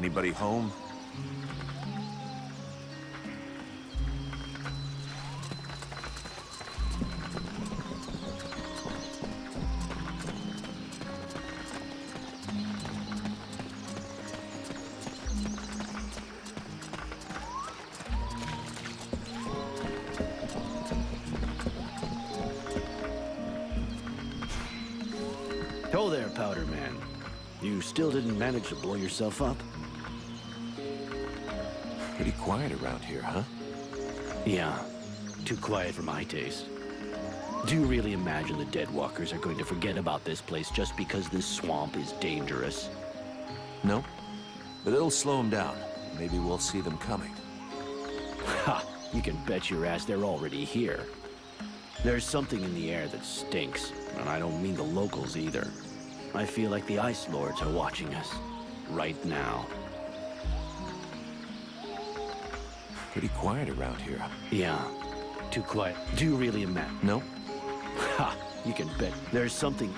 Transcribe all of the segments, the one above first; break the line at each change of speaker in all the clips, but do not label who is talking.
Anybody home?
Oh there, Powder Man. You still didn't manage to blow yourself up?
Pretty quiet around here, huh?
Yeah, too quiet for my taste. Do you really imagine the Deadwalkers are going to forget about this place just because this swamp is dangerous?
No. But it'll slow them down. Maybe we'll see them coming.
Ha! You can bet your ass they're already here. There's something in the air that stinks, and I don't mean the locals either. I feel like the Ice Lords are watching us. Right now.
Pretty quiet around here.
Yeah, too quiet. Do you really imagine?
No.
Ha! You can bet there's something...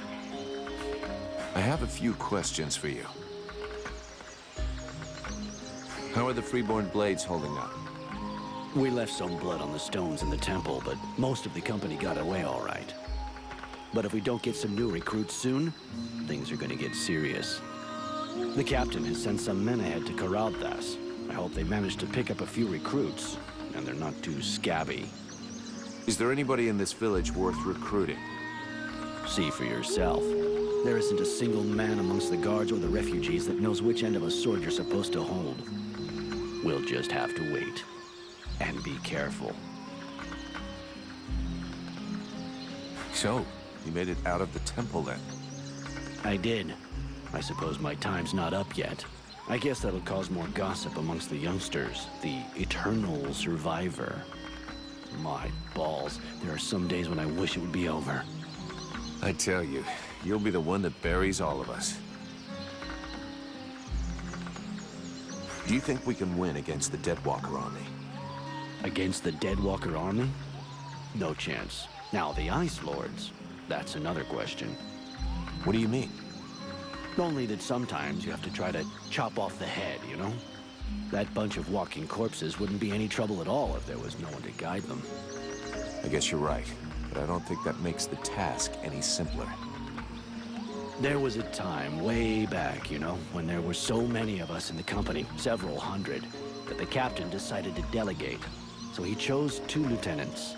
I have a few questions for you. How are the Freeborn Blades holding up?
We left some blood on the stones in the temple, but most of the company got away all right. But if we don't get some new recruits soon, things are gonna get serious. The captain has sent some men ahead to Karalthas. I hope they manage to pick up a few recruits, and they're not too scabby.
Is there anybody in this village worth recruiting?
See for yourself. There isn't a single man amongst the guards or the refugees that knows which end of a sword you're supposed to hold. We'll just have to wait. And be careful.
So, you made it out of the temple then?
I did. I suppose my time's not up yet. I guess that'll cause more gossip amongst the youngsters. The eternal survivor. My balls. There are some days when I wish it would be over.
I tell you, you'll be the one that buries all of us. Do you think we can win against the Deadwalker army?
Against the Deadwalker army? No chance. Now, the Ice Lords, that's another question.
What do you mean?
Only that sometimes you have to try to chop off the head, you know? That bunch of walking corpses wouldn't be any trouble at all if there was no one to guide them.
I guess you're right, but I don't think that makes the task any simpler.
There was a time way back, you know, when there were so many of us in the company, several hundred, that the captain decided to delegate. So he chose 2 lieutenants.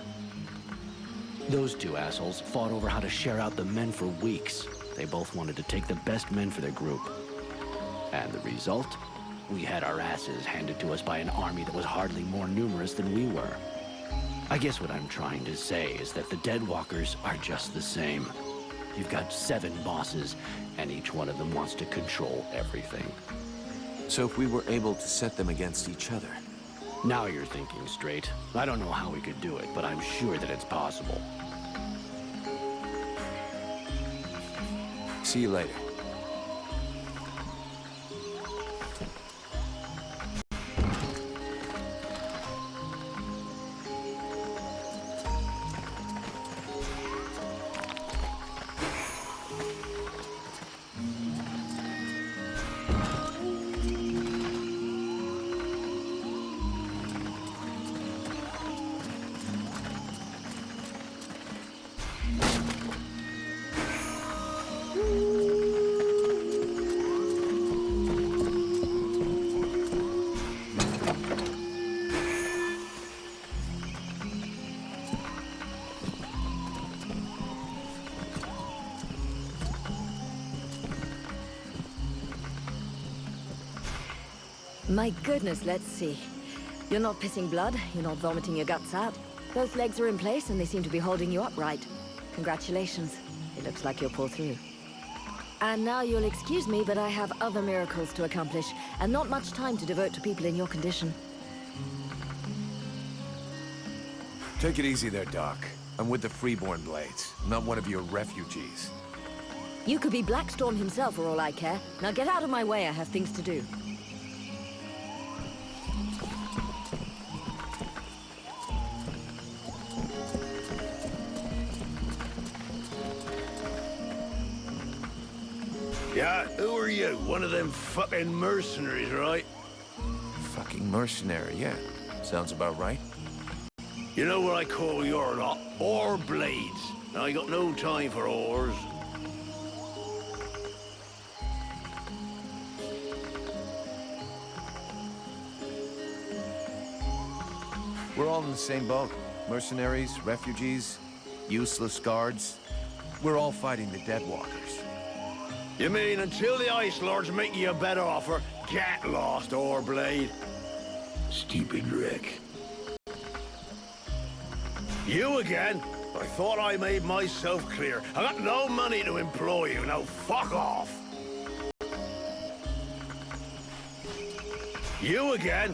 Those 2 assholes fought over how to share out the men for weeks. They both wanted to take the best men for their group. And the result? We had our asses handed to us by an army that was hardly more numerous than we were. I guess what I'm trying to say is that the Deadwalkers are just the same. You've got 7 bosses, and each one of them wants to control everything.
So if we were able to set them against each other...
Now you're thinking straight. I don't know how we could do it, but I'm sure that it's possible.
See you later.
My goodness, let's see. You're not pissing blood, you're not vomiting your guts out. Both legs are in place and they seem to be holding you upright. Congratulations. It looks like you'll pull through. And now you'll excuse me, but I have other miracles to accomplish, and not much time to devote to people in your condition.
Take it easy there, Doc. I'm with the Freeborn Blades, not one of your refugees.
You could be Blackstorm himself for all I care. Now get out of my way, I have things to do.
Yeah, who are you? One of them fucking mercenaries, right?
Fucking mercenary, yeah. Sounds about right.
You know what I call your lot? Ore blades. Now, I got no time for ores.
We're all in the same boat. Mercenaries, refugees, useless guards. We're all fighting the Deadwalkers.
You mean until the Ice Lords make you a better offer, get lost, ore blade? Stupid Rick. You again? I thought I made myself clear. I got no money to employ you. Now fuck off. You again?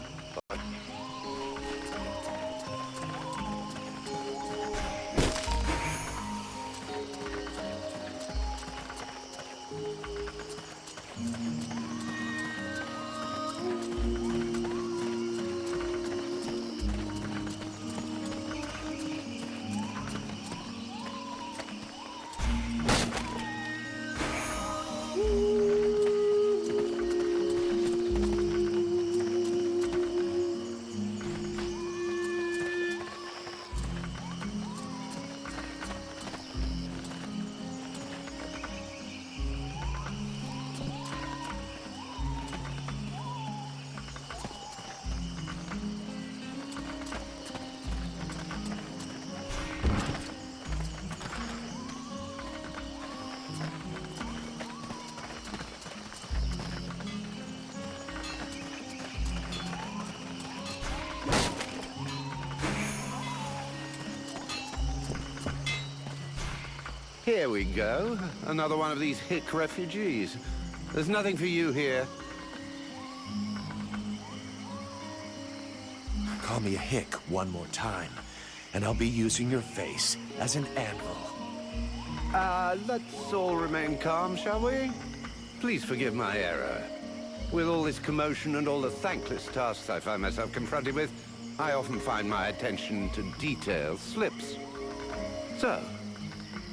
Here we go. Another one of these hick refugees. There's nothing for you here.
Call me a hick one more time, and I'll be using your face as an anvil.
Let's all remain calm, shall we? Please forgive my error. With all this commotion and all the thankless tasks I find myself confronted with, I often find my attention to detail slips. So,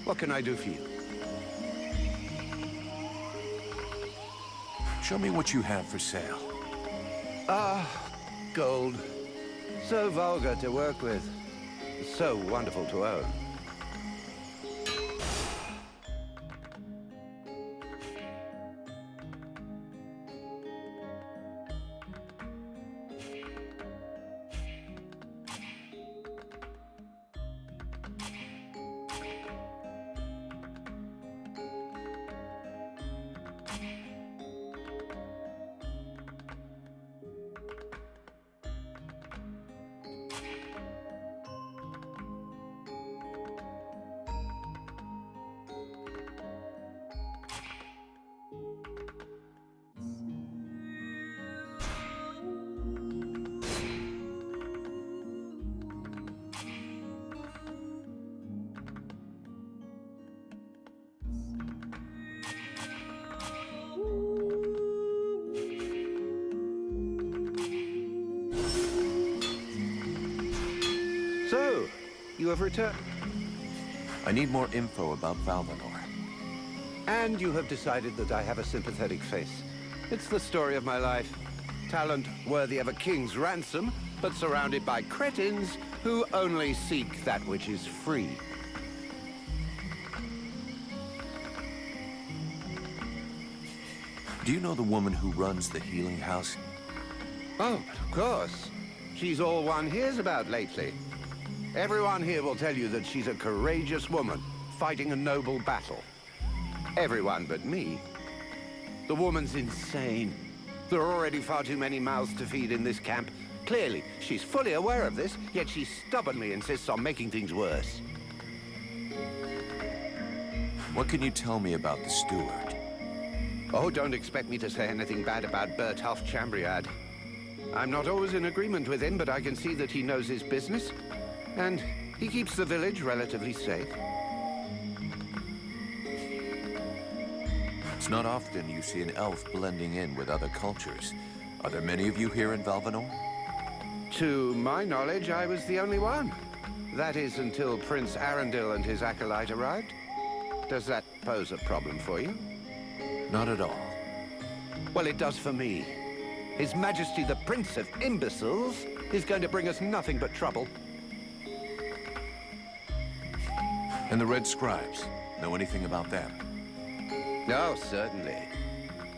what can I do for you?
Show me what you have for sale.
Gold. So vulgar to work with. So wonderful to own. So, you have returned.
I need more info about Valvanor.
And you have decided that I have a sympathetic face. It's the story of my life. Talent worthy of a king's ransom, but surrounded by cretins who only seek that which is free.
Do you know the woman who runs the healing house?
Oh, but of course. She's all one hears about lately. Everyone here will tell you that she's a courageous woman, fighting a noble battle. Everyone but me. The woman's insane. There are already far too many mouths to feed in this camp. Clearly, she's fully aware of this, yet she stubbornly insists on making things worse.
What can you tell me about the steward?
Oh, don't expect me to say anything bad about Bertolf Chambriad. I'm not always in agreement with him, but I can see that he knows his business. And he keeps the village relatively safe.
It's not often you see an elf blending in with other cultures. Are there many of you here in Valvanor?
To my knowledge, I was the only one. That is, until Prince Arundel and his acolyte arrived. Does that pose a problem for you?
Not at all.
Well, it does for me. His Majesty the Prince of Imbeciles is going to bring us nothing but trouble.
And the Red Scribes? Know anything about them?
Oh, certainly.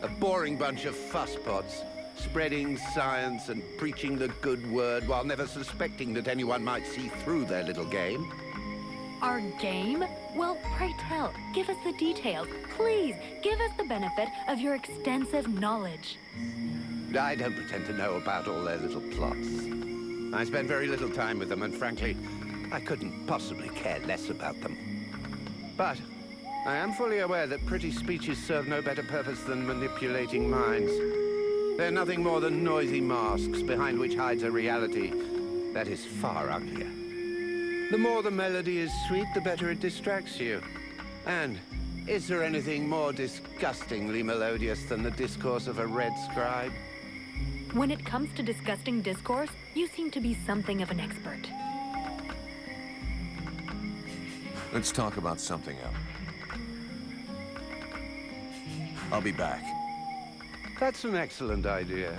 A boring bunch of fusspots, spreading science and preaching the good word while never suspecting that anyone might see through their little game.
Our game? Well, pray tell, give us the details. Please, give us the benefit of your extensive knowledge.
I don't pretend to know about all their little plots. I spend very little time with them, and frankly, I couldn't possibly care less about them. But I am fully aware that pretty speeches serve no better purpose than manipulating minds. They're nothing more than noisy masks behind which hides a reality that is far uglier. The more the melody is sweet, the better it distracts you. And is there anything more disgustingly melodious than the discourse of a red scribe?
When it comes to disgusting discourse, you seem to be something of an expert.
Let's talk about something else. I'll be back.
That's an excellent idea.